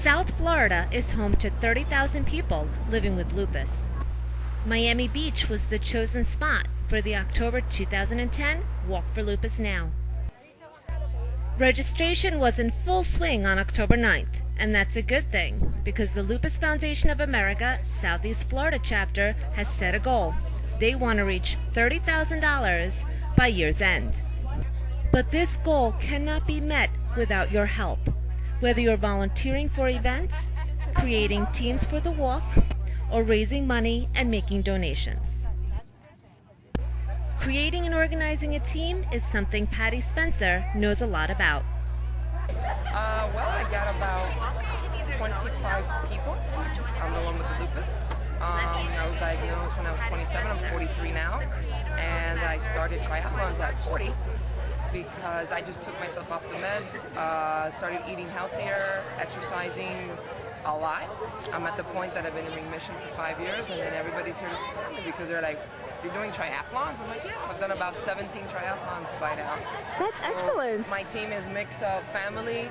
South Florida is home to 30,000 people living with lupus. Miami Beach was the chosen spot for the October 2010 Walk for Lupus Now. Registration was in full swing on October 9th, and that's a good thing because the Lupus Foundation of America Southeast Florida chapter has set a goal. They want to reach $30,000 by year's end. But this goal cannot be met without your help. Whether you're volunteering for events, creating teams for the walk, or raising money and making donations. Creating and organizing a team is something Patty Spencer knows a lot about. Well, I got about 25 people. I'm the one with the lupus. I was diagnosed when I was 27. I'm 43 now. And I started triathlons at 40 because I just took myself off the meds, started eating healthier, exercising a lot. I'm at the point that I've been in remission for 5 years, and then everybody's here to support me because they're like, "You're doing triathlons?" I'm like, "Yeah, I've done about 17 triathlons by now." That's excellent. My team is a mix of family,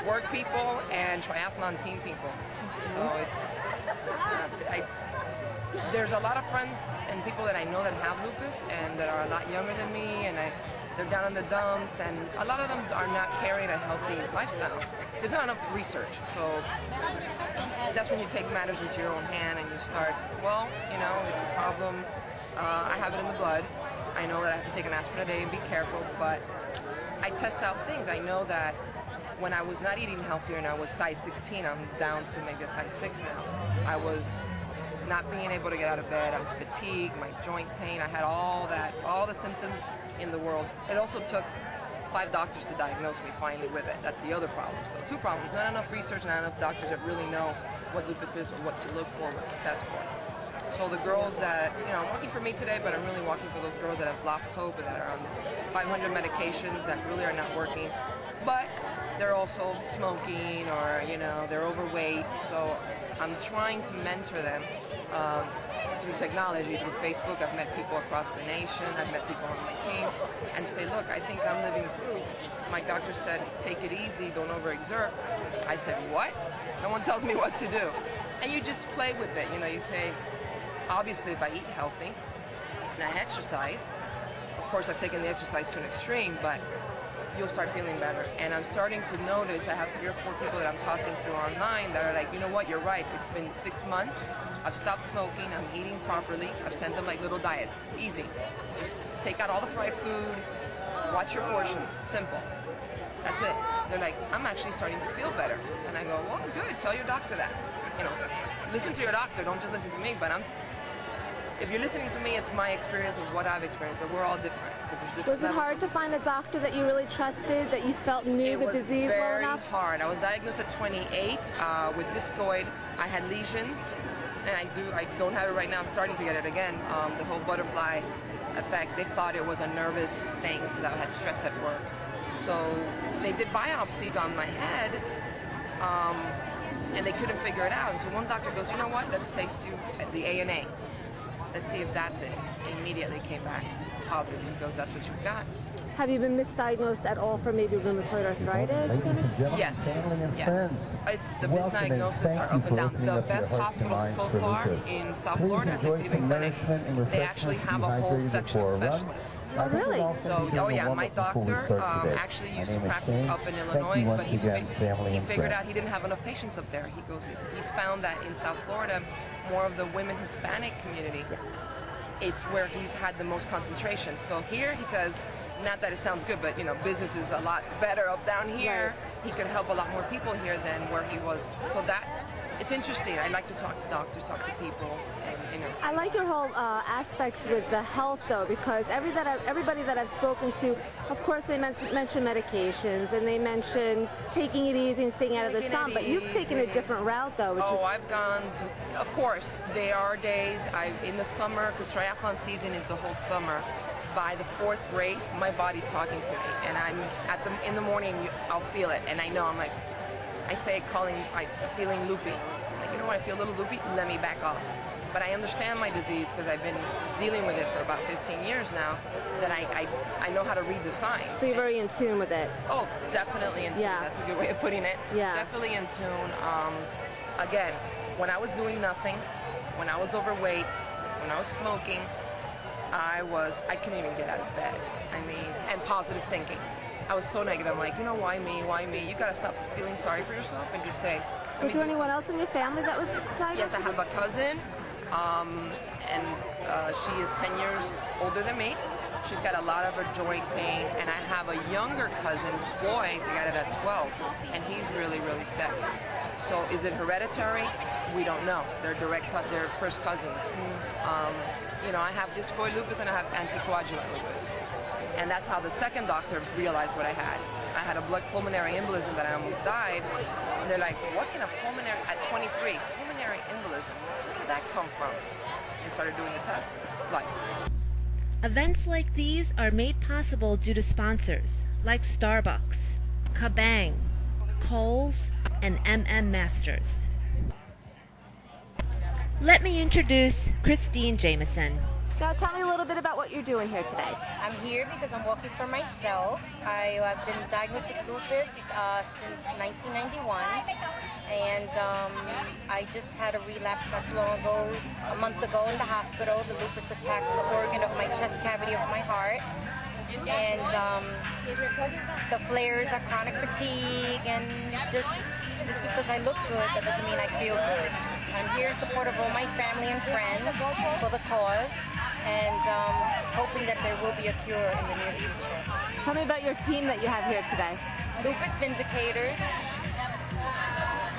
work people, and triathlon team people. So there's a lot of friends and people that I know that have lupus and that are a lot younger than me, and they're down in the dumps, and a lot of them are not carrying a healthy lifestyle. There's not enough research, so that's when you take matters into your own hand and you start, well, it's a problem. I have it in the blood. I know that I have to take an aspirin a day and be careful, but I test out things. I know that when I was not eating healthier and I was size 16, I'm down to maybe a size 6 now. I was not being able to get out of bed. I was fatigued, my joint pain. I had all the symptoms in the world. It also took 5 doctors to diagnose me finally with it. That's the other problem. So 2 problems: not enough research, not enough doctors that really know what lupus is, or what to look for, what to test for. So the girls that, I'm walking for me today, but I'm really walking for those girls that have lost hope and that are on 500 medications that really are not working. But they're also smoking, or, they're overweight. So I'm trying to mentor them through technology, through Facebook. I've met people across the nation. I've met people on my team and say, look, I think I'm living proof. My doctor said, take it easy, don't overexert. I said, what? No one tells me what to do. And you just play with it. You say, obviously, if I eat healthy and I exercise, of course I've taken the exercise to an extreme, but you'll start feeling better. And I'm starting to notice, I have 3 or 4 people that I'm talking to online that are like, you know what, you're right. It's been 6 months. I've stopped smoking. I'm eating properly. I've sent them like little diets. Easy. Just take out all the fried food. Watch your portions. Simple. That's it. They're like, I'm actually starting to feel better. And I go, well, good. Tell your doctor that. Listen to your doctor. Don't just listen to me. But if you're listening to me, it's my experience of what I've experienced. But we're all different. Was it hard to find a doctor that you really trusted, that you felt knew the disease well enough? It was very hard. I was diagnosed at 28 with discoid. I had lesions, and I don't have it right now. I'm starting to get it again. The whole butterfly effect. They thought it was a nervous thing because I had stress at work. So they did biopsies on my head, and they couldn't figure it out. And so one doctor goes, you know what? Let's taste you at the ANA. Let's see if that's it. Immediately came back positive. He goes, that's what you've got. Have you been misdiagnosed at all for maybe rheumatoid arthritis? Yes. It's the misdiagnoses are up and down. The best hospital so far in South Florida is the Cleveland Clinic. They actually have a whole section of specialists. Oh, really? So, my doctor actually used to practice up in Illinois, but he figured out he didn't have enough patients up there. He goes, he's found that in South Florida, more of the women Hispanic community, it's where he's had the most concentration. So here, he says, not that it sounds good, but business is a lot better up down here. Right. He could help a lot more people here than where he was. So it's interesting. I like to talk to doctors, talk to people, and I like your whole aspect with the health, though, because everybody that I've spoken to, of course, they mention medications and they mention taking it easy and staying out of the sun. But you've taken a different route, though. I've gone to. Of course, there are days in the summer, because triathlon season is the whole summer. By the 4th race, my body's talking to me, and I'm in the morning. I'll feel it, and I know I'm feeling loopy. Like, I feel a little loopy. Let me back off. but I understand my disease because I've been dealing with it for about 15 years now, that I know how to read the signs. So you're very in tune with it. Oh, definitely in tune. Yeah. That's a good way of putting it. Yeah. Definitely in tune. Again, when I was doing nothing, when I was overweight, when I was smoking, I couldn't even get out of bed. I mean, and positive thinking. I was so negative. I'm like, you know, why me? Why me? You gotta stop feeling sorry for yourself and just say. Was there anyone else in your family that was diagnosed? Yes, I have a cousin, and she is 10 years older than me. She's got a lot of her joint pain, and I have a younger cousin, Floyd, who got it at 12, and he's really, really sick. So is it hereditary? We don't know. They're they're first cousins. You know, I have discoid lupus and I have anticoagulant lupus. And that's how the second doctor realized what I had. I had a pulmonary embolism that I almost died. And they're like, what can a pulmonary, at 23, pulmonary embolism, where did that come from? They started doing the test. Like. Events like these are made possible due to sponsors like Starbucks, Kabang, Kohl's, and Masters. Let me introduce Christine Jameson. Now tell me a little bit about what you're doing here today. I'm here because I'm walking for myself. I have been diagnosed with lupus since 1991, and I just had a relapse not too long ago, a month ago in the hospital. The lupus attacked the organ of my chest cavity of my heart, and the flares are chronic fatigue, and just because I look good, that doesn't mean I feel good. I'm here in support of all my family and friends for the cause, and hoping that there will be a cure in the near future. Tell me about your team that you have here today. Lupus Vindicators,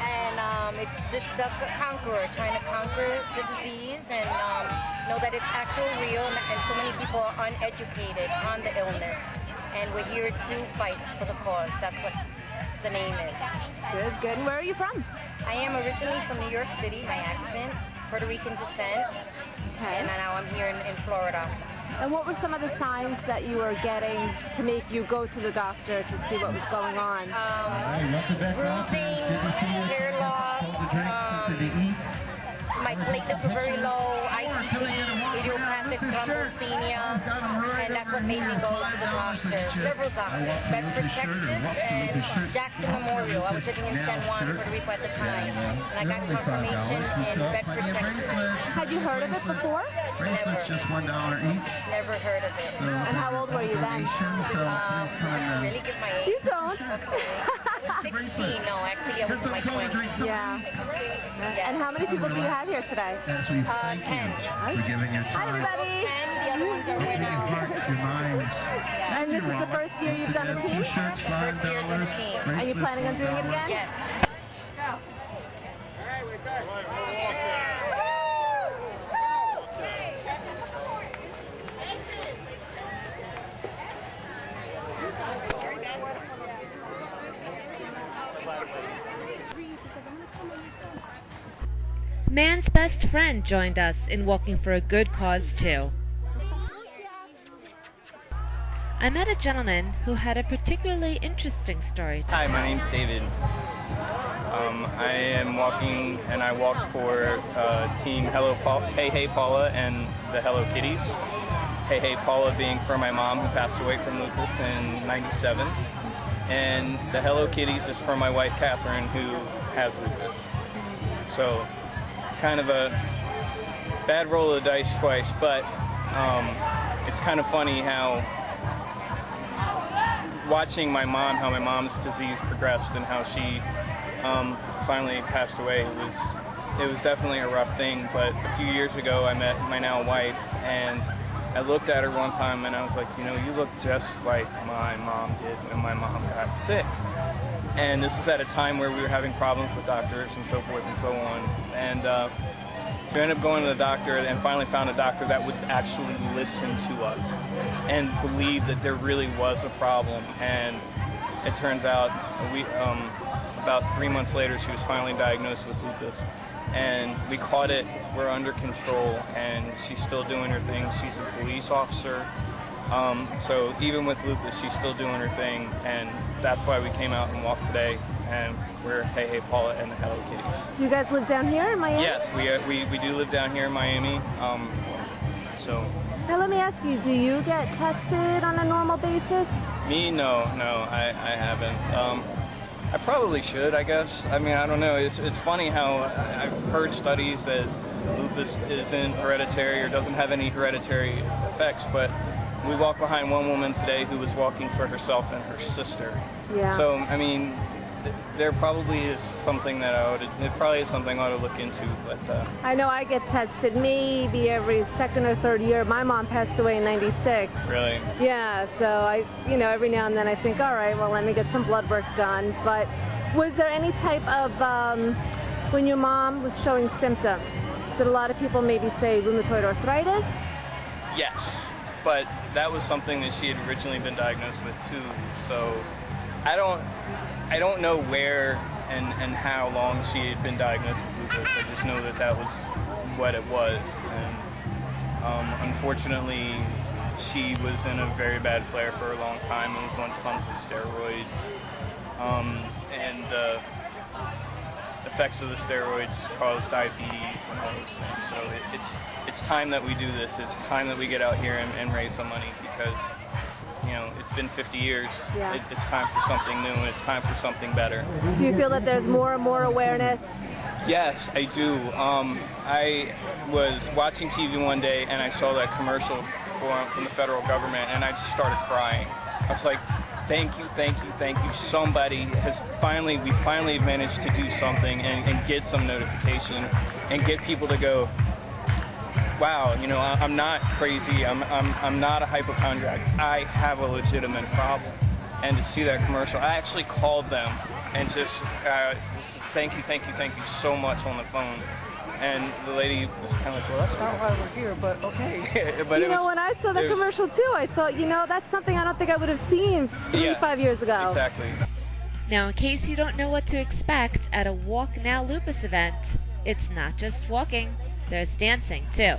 and it's just a conqueror, trying to conquer the disease and know that it's actually real, and so many people are uneducated on the illness, and we're here to fight for the cause. That's what the name is. Good, good. And where are you from? I am originally from New York City, my accent, Puerto Rican descent, and now I'm here in Florida. And what were some of the signs that you were getting to make you go to the doctor to see what was going on? Bruising, hair loss, my platelets were very low, ITP, idiopathic thrombocythemia, and that's what made me go to the doctor. Several doctors, Bedford, Texas, and Jackson Memorial. I was living in San Juan, Puerto Rico at the time, and I got confirmation in Bedford, Texas. Had you heard of it before? Never. Just $1 each. Never heard of it. And how old were you then? I really give my age. You don't. Okay. I was 16. No, actually I was in my 20s. Yeah. Yes. And how many people do you have here today? 10. For giving your Hi, everybody. 10. The other ones are went out. hearts, your minds. And this is the first year you've done a team? T-shirts, First year to the team. Are you planning on doing it again? Yes. Man's best friend joined us in walking for a good cause too. I met a gentleman who had a particularly interesting story to Hi, tell. my name's David. I am walking, and I walked for Team Hey Hey Paula and the Hello Kitties. Hey Hey Paula being for my mom who passed away from lupus in '97, and the Hello Kitties is for my wife Catherine who has lupus. So, kind of a bad roll of the dice twice, but it's kind of funny how watching how my mom's disease progressed and how she finally passed away. It was definitely a rough thing, but a few years ago I met my now wife, and I looked at her one time and I was like, you know, you look just like my mom did when my mom got sick. And this was at a time where we were having problems with doctors and so forth and so on. And so we ended up going to the doctor and finally found a doctor that would actually listen to us and believe that there really was a problem. And it turns out about 3 months later she was finally diagnosed with lupus. And we caught it, we're under control, and she's still doing her thing. She's a police officer. So even with lupus, she's still doing her thing, and that's why we came out and walked today. and we're Hey Hey Paula and the Hello Kitties. Do you guys live down here in Miami? Yes, we do live down here in Miami. So. Now let me ask you, do you get tested on a normal basis? Me, no, I haven't. I probably should, I guess. I mean, I don't know. It's funny how I've heard studies that lupus isn't hereditary or doesn't have any hereditary effects, but we walked behind one woman today who was walking for herself and her sister. Yeah. So, I mean, there probably is something that it probably is something I ought to look into, but... I know I get tested maybe every second or third year. My mom passed away in '96. Really? Yeah, so every now and then I think, all right, well, let me get some blood work done. But was there any type of, when your mom was showing symptoms, did a lot of people maybe say rheumatoid arthritis? Yes, but that was something that she had originally been diagnosed with too, so I don't know where and how long she had been diagnosed with lupus. I just know that was what it was. And unfortunately, she was in a very bad flare for a long time and was on tons of steroids. And the effects of the steroids cause diabetes and all those things. So it's time that we do this. It's time that we get out here and raise some money because it's been 50 years. Yeah. It's time for something new. It's time for something better. Do you feel that there's more and more awareness? Yes, I do. I was watching TV one day and I saw that commercial from the federal government and I just started crying. I was like, thank you. Somebody we finally managed to do something and get some notification and get people to go, wow, I'm not crazy, I'm not a hypochondriac, I have a legitimate problem. And to see that commercial, I actually called them and just thank you so much on the phone. And the lady was kind of like, well, that's not why we're here, but okay. But when I saw the commercial too, I thought, that's something I don't think I would have seen 5 years ago. Exactly. Now, in case you don't know what to expect at a Walk Now Lupus event, it's not just walking, there's dancing too.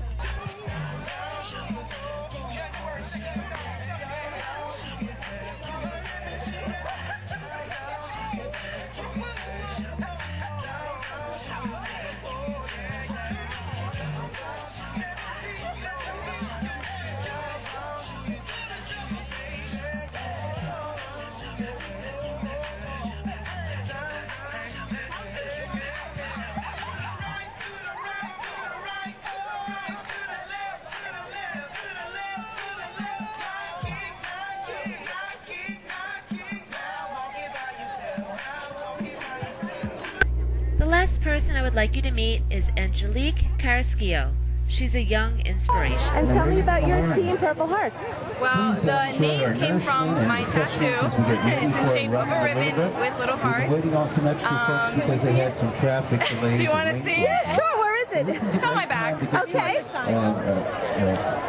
The last person I would like you to meet is Angelique Carrasquillo. She's a young inspiration. And tell me about your team, Purple Hearts. Well, the name came from my tattoo. It's in shape of a ribbon with little hearts. Waiting on some extra folks because they had some traffic delays. Do you want to see it? Sure, where is it? It's on my back. Okay.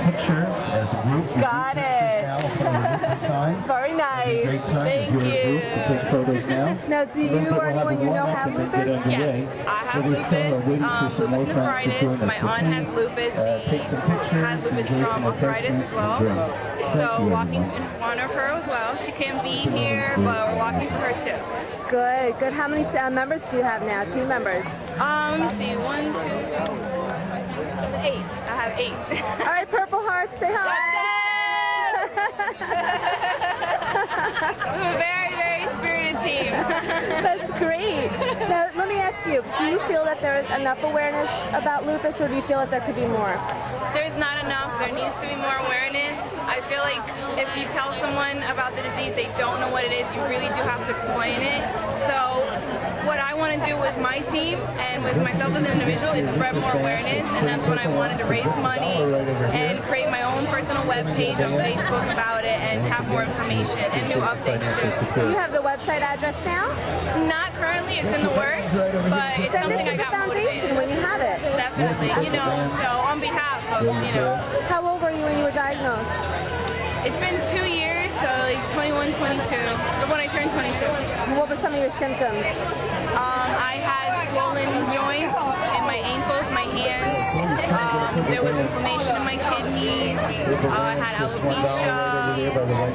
Pictures as a group. Got it. Very nice. Great time Thank if you're a you. group to take photos now. Now, do you or anyone you know have lupus? Yes, I have lupus, lupus nephritis. My aunt has lupus. She has lupus from arthritis as well. So walking in front of her as well. She can't be here, but we're walking for her too. Good. How many members do you have now? Team members? Let me see. 1, 2, 8. I have 8. All right, Purple Hearts, say hi. We're a very, very spirited team. That's great. Now, let me ask you, do you feel that there is enough awareness about lupus, or do you feel that there could be more? There's not enough. There needs to be more awareness. I feel like if you tell someone about the disease, they don't know what it is, you really do have to explain it. So what I want to do with my team and with myself as an individual is spread more awareness, and that's when I wanted to raise money and create my own personal web page on Facebook about it and have more information and new updates too. Do you have the website address now? Not currently, it's in the works, but it's Send something it I to the got foundation motivated. when you have it. Definitely, so on behalf of, How old were you when you were diagnosed? It's been 2 years, so like 21, 22, when I turned 22. What were some of your symptoms? I had swollen joints in my ankles, my hands, There was inflammation in my kidneys. I had alopecia,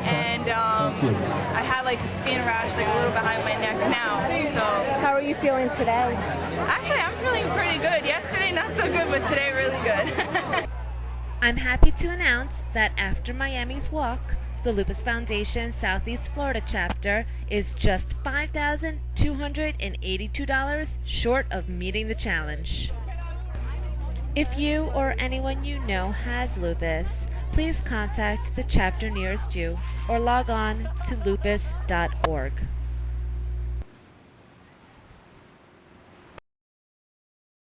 and I had like a skin rash, like a little behind my neck now. So How are you feeling today? actually, I'm feeling pretty good. Yesterday, not so good, but today, really good. I'm happy to announce that after Miami's walk, the Lupus Foundation Southeast Florida chapter is just $5,282 short of meeting the challenge. If you or anyone you know has lupus, please contact the chapter nearest you or log on to lupus.org.